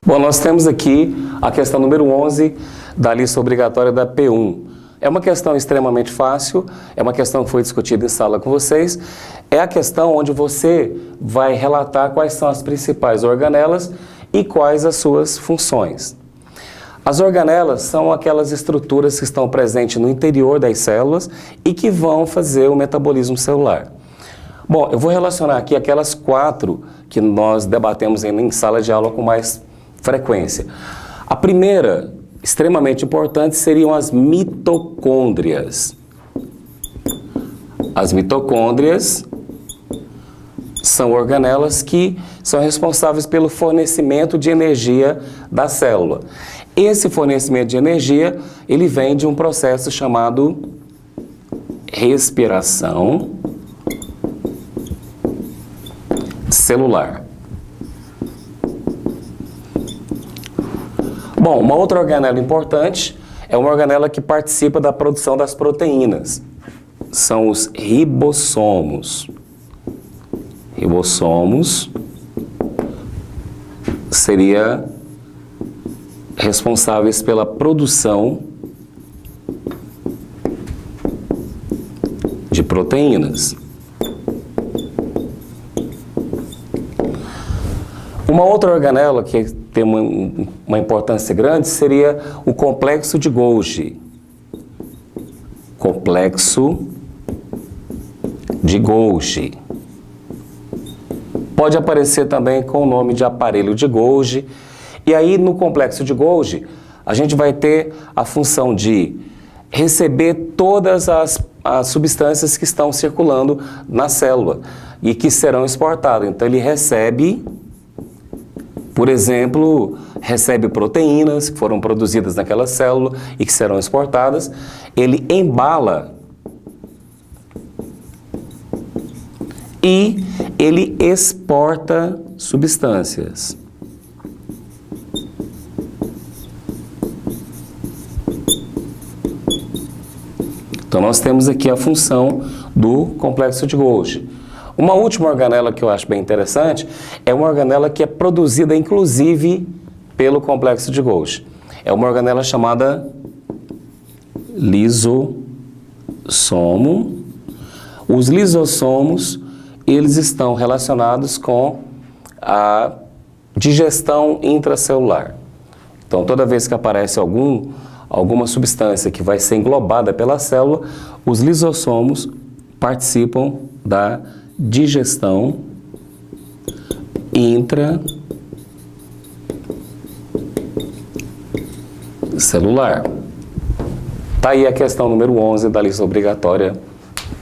Bom, nós temos aqui a questão número 11 da lista obrigatória da P1. É uma questão extremamente fácil, é uma questão que foi discutida em sala com vocês. É a questão onde você vai relatar quais são as principais organelas e quais as suas funções. As organelas são aquelas estruturas que estão presentes no interior das células e que vão fazer o metabolismo celular. Bom, eu vou relacionar aqui aquelas 4 que nós debatemos em sala de aula com mais frequência. A primeira, extremamente importante, seriam as mitocôndrias. As mitocôndrias são organelas que são responsáveis pelo fornecimento de energia da célula. Esse fornecimento de energia, ele vem de um processo chamado respiração celular. Bom, uma outra organela importante é uma organela que participa da produção das proteínas. São os ribossomos. Ribossomos seria responsáveis pela produção de proteínas. Uma outra organela que tem uma importância grande seria o complexo de Golgi. Complexo de Golgi. Pode aparecer também com o nome de aparelho de Golgi. E aí, no complexo de Golgi, a gente vai ter a função de receber todas as substâncias que estão circulando na célula e que serão exportadas. Então, ele recebe, por exemplo, recebe proteínas que foram produzidas naquela célula e que serão exportadas. Ele embala e ele exporta substâncias. Então, nós temos aqui a função do complexo de Golgi. Uma última organela que eu acho bem interessante é uma organela que é produzida, inclusive, pelo complexo de Golgi. É uma organela chamada lisossomo. Os lisossomos, eles estão relacionados com a digestão intracelular. Então, toda vez que aparece alguma substância que vai ser englobada pela célula, os lisossomos participam da digestão intracelular. Está aí a questão número 11 da lista obrigatória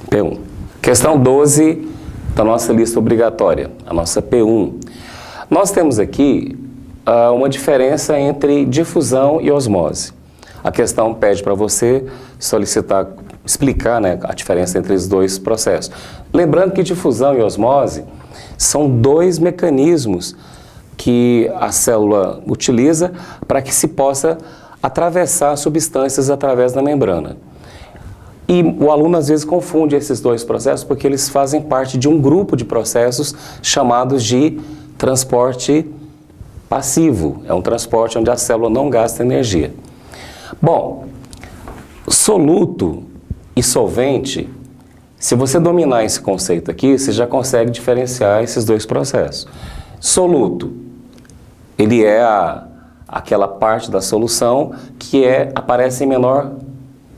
P1. Questão 12 da nossa lista obrigatória, a nossa P1. Nós temos aqui uma diferença entre difusão e osmose. A questão pede para você explicar, né, a diferença entre os dois processos. Lembrando que difusão e osmose são 2 mecanismos que a célula utiliza para que se possa atravessar substâncias através da membrana. E o aluno às vezes confunde esses 2 processos porque eles fazem parte de um grupo de processos chamados de transporte passivo. É um transporte onde a célula não gasta energia. Bom, soluto e solvente, se você dominar esse conceito aqui, você já consegue diferenciar esses 2 processos. Soluto, ele é aquela parte da solução que aparece em menor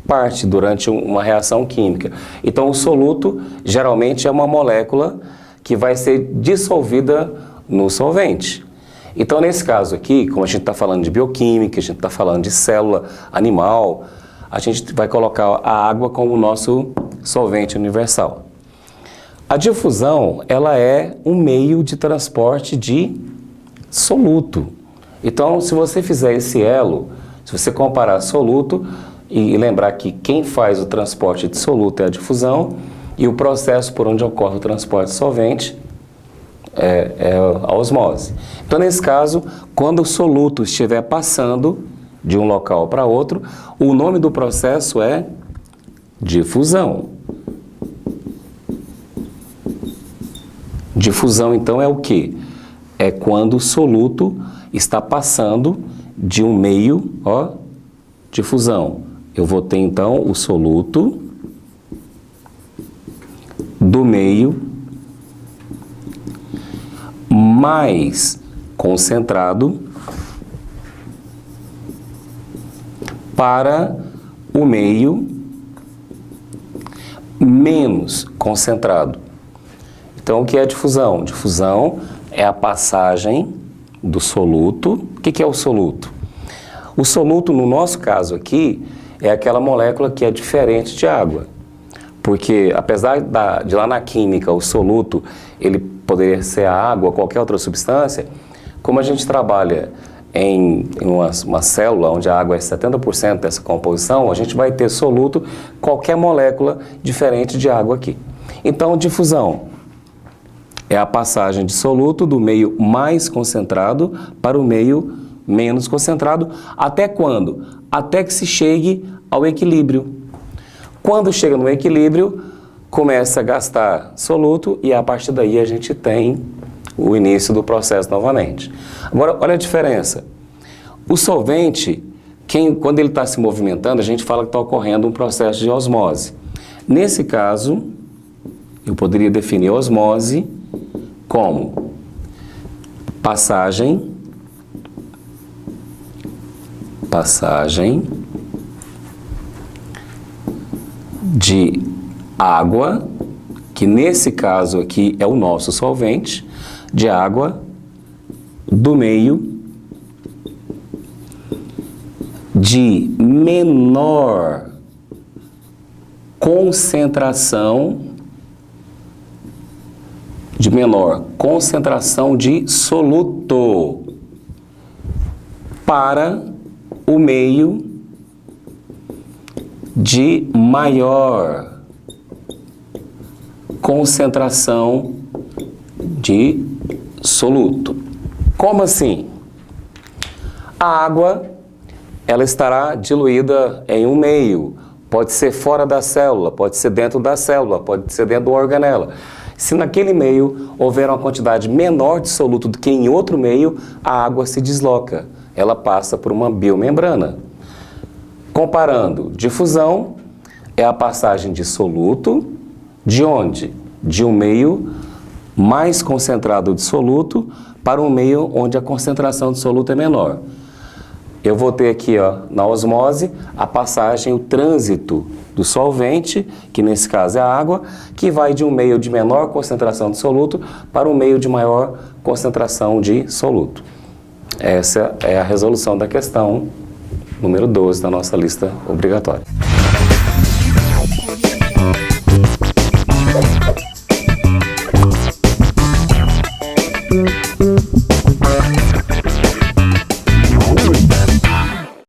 parte durante uma reação química. Então, o soluto geralmente é uma molécula que vai ser dissolvida no solvente. Então, nesse caso aqui, como a gente está falando de bioquímica, a gente está falando de célula animal, a gente vai colocar a água como o nosso solvente universal. A difusão, ela é um meio de transporte de soluto. Então, se você fizer esse elo, se você comparar soluto e lembrar que quem faz o transporte de soluto é a difusão e o processo por onde ocorre o transporte de solvente é a osmose. Então, nesse caso, quando o soluto estiver passando, de um local para outro, o nome do processo é difusão. Difusão, então, é o quê? É quando o soluto está passando de um meio, ó, difusão. Eu vou ter, então, o soluto do meio mais concentrado para o meio menos concentrado. Então, o que é difusão? Difusão é a passagem do soluto. O que é o soluto? O soluto, no nosso caso aqui, é aquela molécula que é diferente de água. Porque, apesar de lá na química, o soluto, ele poderia ser a água ou qualquer outra substância, como a gente trabalha em uma célula onde a água é 70% dessa composição, a gente vai ter soluto, qualquer molécula diferente de água aqui. Então, difusão é a passagem de soluto do meio mais concentrado para o meio menos concentrado. Até quando? Até que se chegue ao equilíbrio. Quando chega no equilíbrio, começa a gastar soluto e a partir daí a gente tem o início do processo novamente. Agora, olha a diferença. O solvente, quando ele está se movimentando, a gente fala que está ocorrendo um processo de osmose. Nesse caso, eu poderia definir osmose como passagem de água, que nesse caso aqui é o nosso solvente, de água do meio de menor concentração de soluto para o meio de maior concentração de soluto. Como assim? A água, ela estará diluída em um meio. Pode ser fora da célula, pode ser dentro da célula, pode ser dentro da organela. Se naquele meio houver uma quantidade menor de soluto do que em outro meio, a água se desloca. Ela passa por uma biomembrana. Comparando, difusão é a passagem de soluto de onde? De um meio mais concentrado de soluto para um meio onde a concentração de soluto é menor. Eu vou ter aqui, ó, na osmose, a passagem, o trânsito do solvente, que nesse caso é a água, que vai de um meio de menor concentração de soluto para um meio de maior concentração de soluto. Essa é a resolução da questão número 12 da nossa lista obrigatória.